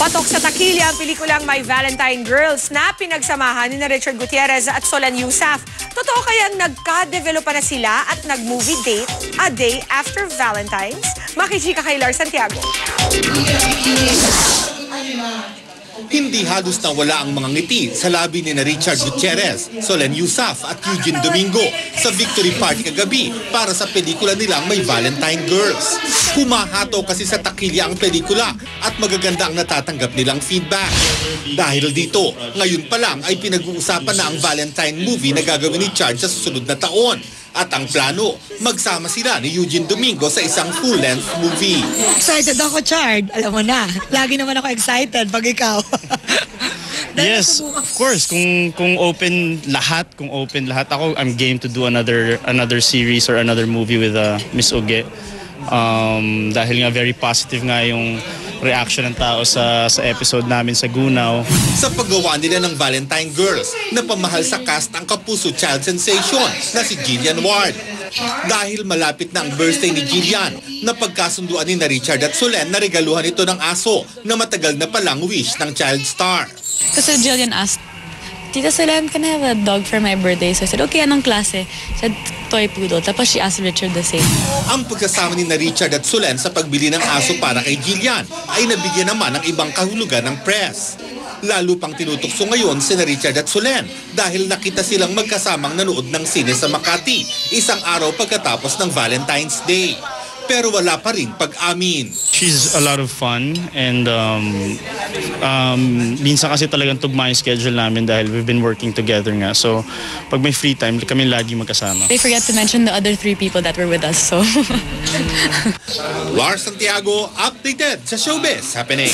Pumatok sa takilya ang pelikulang My Valentine Girls na pinagsamahan ni Richard Gutierrez at Solen Yusaf. Totoo kayang nagka-develop pa na sila at nag-movie date a day after Valentine's? Makichika kay Lars Santiago. Hindi halos nawala ang mga ngiti sa labi ni Richard Gutierrez, Solen Yusaf at Eugene Domingo sa Victory Party kagabi para sa pelikula nilang My Valentine Girls. Humahato kasi sa takilya ang pelikula at magaganda ang natatanggap nilang feedback. Dahil dito, ngayon pa lang ay pinag-uusapan na ang Valentine movie na gagawin ni Chard sa susunod na taon. At ang plano, magsama sila ni Eugene Domingo sa isang full-length movie. Excited ako, Chard. Alam mo na, lagi naman ako excited pag ikaw. Yes, of course. Kung open lahat, ako, I'm game to do another series or another movie with Miss Uge. Dahil nga very positive nga yung reaction ng tao sa episode namin sa Gunaw. Sa paggawa nila ng Valentine Girls, napamahal sa cast ang kapuso child sensation na si Jillian Ward. Dahil malapit na ang birthday ni Jillian, napagkasunduan ni Richard at Solen na regaluhan ito ng aso na matagal na palang wish ng child star. Kasi Jillian asked, Tita Solen, can I have a dog for my birthday? So I said, okay, anong klase? She said, toy poodle. Tapos she asked Richard the same. Ang pagkasama ni Richard at Solen sa pagbili ng aso para kay Jillian ay nabigyan naman ng ibang kahulugan ng press. Lalo pang tinutukso ngayon si Richard at Solen dahil nakita silang magkasamang nanood ng sine sa Makati isang araw pagkatapos ng Valentine's Day. Pero wala pa rin pag-amin. She's a lot of fun and minsan kasi talagang tugma yung schedule namin dahil we've been working together nga. So pag may free time, kami lagi magkasama. They forget to mention the other 3 people that were with us. So Lars Santiago, updated sa Showbiz Happening.